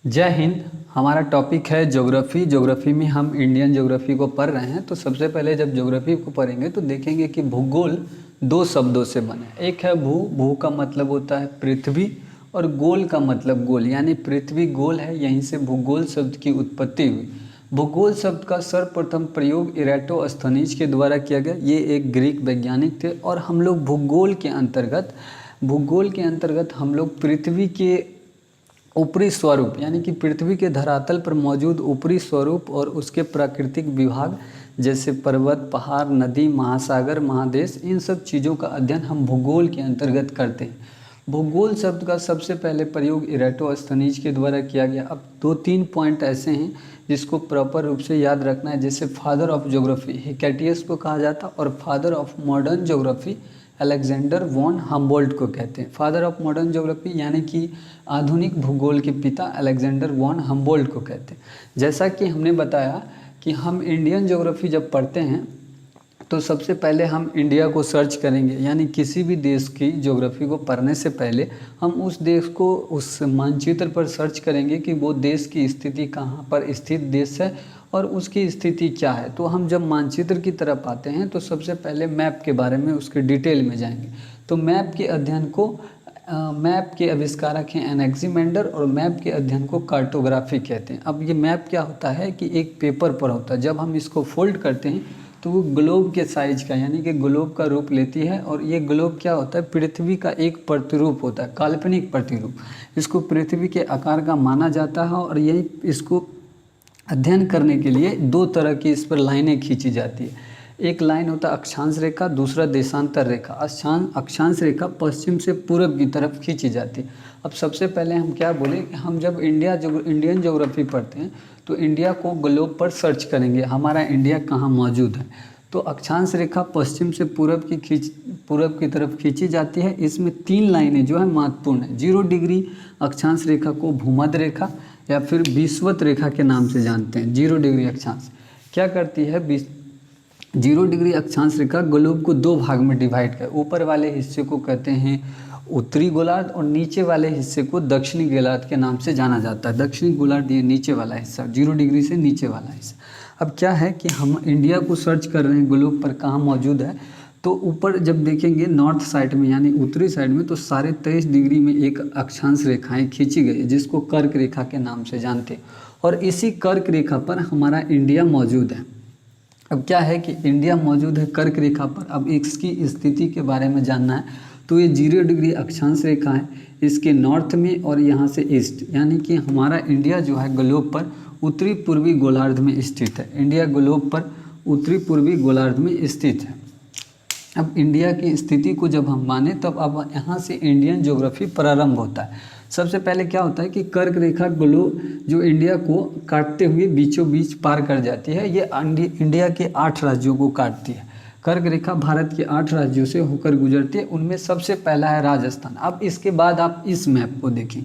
जय हिंद। हमारा टॉपिक है ज्योग्राफी। ज्योग्राफी में हम इंडियन ज्योग्राफी को पढ़ रहे हैं। तो सबसे पहले जब ज्योग्राफी को पढ़ेंगे तो देखेंगे कि भूगोल दो शब्दों से बना है। एक है भू, भू का मतलब होता है पृथ्वी, और गोल का मतलब गोल, यानी पृथ्वी गोल है, यहीं से भूगोल शब्द की उत्पत्ति हुई। भूगोल शब्द का सर्वप्रथम प्रयोग इराटोस्थनीज के द्वारा किया गया। ये एक ग्रीक वैज्ञानिक थे और हम लोग भूगोल के अंतर्गत हम लोग पृथ्वी के ऊपरी स्वरूप, यानी कि पृथ्वी के धरातल पर मौजूद ऊपरी स्वरूप और उसके प्राकृतिक विभाग जैसे पर्वत, पहाड़, नदी, महासागर, महादेश, इन सब चीज़ों का अध्ययन हम भूगोल के अंतर्गत करते हैं। भूगोल शब्द का सबसे पहले प्रयोग इराटोस्थनीज के द्वारा किया गया। अब 2-3 पॉइंट ऐसे हैं जिसको प्रॉपर रूप से याद रखना है। जैसे फादर ऑफ ज्योग्राफी हिकेटियस को कहा जाता, और father of modern geography Alexander von Humboldt को कहते हैं। फादर ऑफ मॉडर्न ज्योग्राफी यानी कि आधुनिक भूगोल के पिता अलेक्जेंडर वॉन हम्बोल्ट को कहते हैं। जैसा कि हमने बताया कि हम इंडियन ज्योग्राफी जब पढ़ते हैं तो सबसे पहले हम इंडिया को सर्च करेंगे, यानी किसी भी देश की ज्योग्राफी को पढ़ने से पहले हम उस देश को उस मानचित्र पर सर्च करेंगे कि वो देश की स्थिति कहाँ पर स्थित देश है और उसकी स्थिति क्या है। तो हम जब मानचित्र की तरफ आते हैं तो सबसे पहले मैप के बारे में उसके डिटेल में जाएंगे। तो मैप के अध्ययन को मैप के आविष्कारक हैं एनेक्सिमेंडर, और मैप के अध्ययन को कार्टोग्राफी कहते हैं। अब ये मैप क्या होता है कि एक पेपर पर होता है, जब हम इसको फोल्ड करते हैं तो वो ग्लोब के साइज का, यानी कि ग्लोब का रूप लेती है। और ये ग्लोब क्या होता है, पृथ्वी का एक प्रतिरूप होता है, काल्पनिक प्रतिरूप। इसको पृथ्वी के आकार का माना जाता है, और यही इसको अध्ययन करने के लिए दो तरह की इस पर लाइनें खींची जाती है। एक लाइन होता है अक्षांश रेखा, दूसरा देशांतर रेखा। अक्षांश रेखा पश्चिम से पूर्व की तरफ खींची जाती है। अब सबसे पहले हम क्या बोले कि हम जब इंडियन ज्योग्राफी पढ़ते हैं तो इंडिया को ग्लोब पर सर्च करेंगे, हमारा इंडिया कहाँ मौजूद है। तो अक्षांश रेखा पश्चिम से पूर्व की तरफ खींची जाती है। इसमें 3 लाइनें जो है महत्वपूर्ण है। 0 डिग्री अक्षांश रेखा को भूमध्य रेखा या फिर विषुवत रेखा के नाम से जानते हैं। 0 डिग्री अक्षांश क्या करती है, 0 डिग्री अक्षांश रेखा ग्लोब को 2 भाग में डिवाइड कर, ऊपर वाले हिस्से को कहते हैं उत्तरी गोलार्ध और नीचे वाले हिस्से को दक्षिणी गोलार्ध के नाम से जाना जाता है। दक्षिणी गोलार्ध ये नीचे वाला हिस्सा, 0 डिग्री से नीचे वाला हिस्सा। अब क्या है कि हम इंडिया को सर्च कर रहे हैं ग्लोब पर कहाँ मौजूद है। तो ऊपर जब देखेंगे नॉर्थ साइड में, यानी उत्तरी साइड में, तो 23.5 डिग्री में एक अक्षांश रेखाएं खींची गई है जिसको कर्क रेखा के नाम से जानते हैं, और इसी कर्क रेखा पर हमारा इंडिया मौजूद है। अब क्या है कि इंडिया मौजूद है कर्क रेखा पर। अब इसकी स्थिति के बारे में जानना है तो ये 0 डिग्री अक्षांश रेखा है, इसके नॉर्थ में और यहाँ से ईस्ट, यानी कि हमारा इंडिया जो है ग्लोब पर उत्तरी पूर्वी गोलार्ध में स्थित है। इंडिया ग्लोब पर उत्तरी पूर्वी गोलार्ध में स्थित है। अब इंडिया की स्थिति को जब हम माने तब अब यहाँ से इंडियन ज्योग्राफी प्रारंभ होता है। सबसे पहले क्या होता है कि कर्क रेखा ग्लोब जो इंडिया को काटते हुए बीचों बीच पार कर जाती है। ये इंडिया के 8 राज्यों को काटती है। कर्क रेखा भारत के 8 राज्यों से होकर गुजरती है, उनमें सबसे पहला है राजस्थान। अब इसके बाद आप इस मैप को देखें,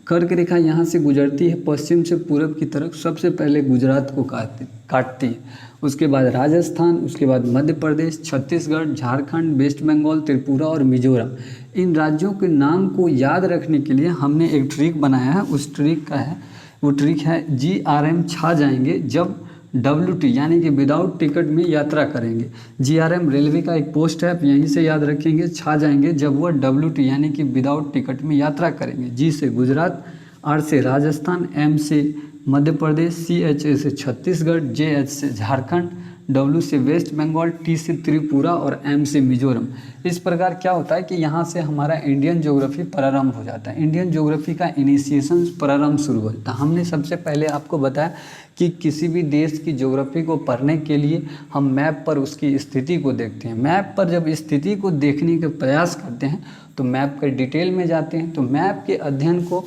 कर्क रेखा यहाँ से गुजरती है पश्चिम से पूर्व की तरफ, सबसे पहले गुजरात को काटती है, उसके बाद राजस्थान, उसके बाद मध्य प्रदेश, छत्तीसगढ़, झारखंड, वेस्ट बंगाल, त्रिपुरा और मिजोरम। इन राज्यों के नाम को याद रखने के लिए हमने एक ट्रिक बनाया है। उस ट्रिक का है, वो ट्रिक है GRM छा जाएंगे जब WT यानी कि विदाउट टिकट में यात्रा करेंगे। GRM रेलवे का एक पोस्ट है, आप यहीं से याद रखेंगे, छा जाएंगे जब वह WT यानी कि विदाउट टिकट में यात्रा करेंगे। G से गुजरात, R से राजस्थान, M से मध्य प्रदेश, CH से छत्तीसगढ़, JH से झारखंड, W से वेस्ट बंगाल, T से त्रिपुरा और M से मिजोरम। इस प्रकार क्या होता है कि यहाँ से हमारा इंडियन ज्योग्राफी प्रारंभ हो जाता है। इंडियन ज्योग्राफी का इनिशिएशन प्रारंभ शुरू हो जाता है। हमने सबसे पहले आपको बताया कि किसी भी देश की ज्योग्राफी को पढ़ने के लिए हम मैप पर उसकी स्थिति को देखते हैं। मैप पर जब स्थिति को देखने का प्रयास करते हैं तो मैप के डिटेल में जाते हैं। तो मैप के अध्ययन को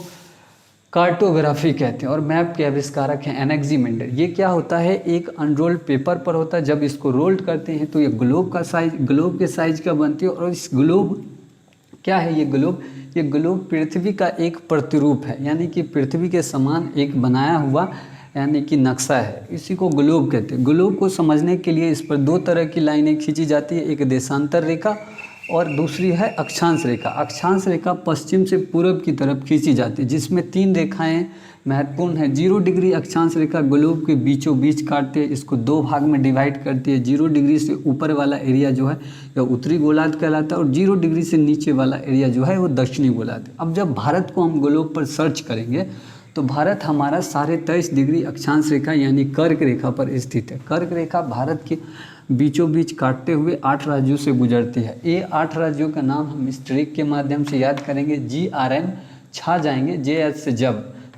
कार्टोग्राफी कहते हैं, और मैप के आविष्कारक हैं एनेक्सिमेंडर। ये क्या होता है, एक अनरोल्ड पेपर पर होता है। जब इसको रोल्ड करते हैं तो ये ग्लोब के साइज का बनती है। और इस ग्लोब क्या है, ये ग्लोब पृथ्वी का एक प्रतिरूप है, यानी कि पृथ्वी के समान एक बनाया हुआ यानी कि नक्शा है। इसी को ग्लोब कहते हैं। ग्लोब को समझने के लिए इस पर 2 तरह की लाइनें खींची जाती है, एक देशांतर रेखा और दूसरी है अक्षांश रेखा। अक्षांश रेखा पश्चिम से पूरब की तरफ खींची जाती है, जिसमें 3 रेखाएं महत्वपूर्ण है। 0 डिग्री अक्षांश रेखा ग्लोब के बीचों बीच काटती है, इसको 2 भाग में डिवाइड करती है। 0 डिग्री से ऊपर वाला एरिया जो है यह उत्तरी गोलार्ध कहलाता है और 0 डिग्री से नीचे वाला एरिया जो है वो दक्षिणी गोलार्ध। अब जब भारत को हम ग्लोब पर सर्च करेंगे तो भारत हमारा 23.5 डिग्री अक्षांश रेखा यानी कर्क रेखा पर स्थित है। कर्क रेखा भारत के बीचों बीच काटते हुए 8 राज्यों से गुजरती है। ये 8 राज्यों का नाम हम इस ट्रिक के माध्यम से याद करेंगे। GRM छा जाएंगे, JH से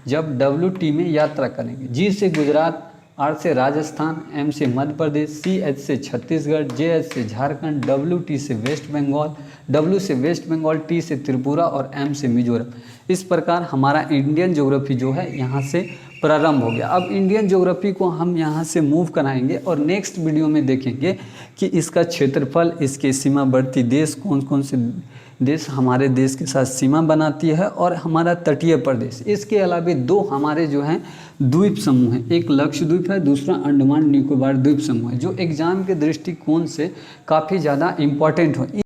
जब WT में यात्रा करेंगे। G से गुजरात, R से राजस्थान, M से मध्य प्रदेश, CH से छत्तीसगढ़, JH से झारखंड, WT से वेस्ट बंगाल, W से वेस्ट बंगाल, T से त्रिपुरा और M से मिजोरम। इस प्रकार हमारा इंडियन ज्योग्राफी जो है यहाँ से प्रारंभ हो गया। अब इंडियन ज्योग्राफी को हम यहाँ से मूव कराएंगे और नेक्स्ट वीडियो में देखेंगे कि इसका क्षेत्रफल, इसके सीमावर्ती देश कौन कौन से देश हमारे देश के साथ सीमा बनाती है और हमारा तटीय प्रदेश। इसके अलावा 2 हमारे जो हैं द्वीप समूह हैं, एक लक्षद्वीप है, दूसरा अंडमान निकोबार द्वीप समूह है, जो एग्जाम के दृष्टिकोण से काफ़ी ज़्यादा इम्पॉर्टेंट हो।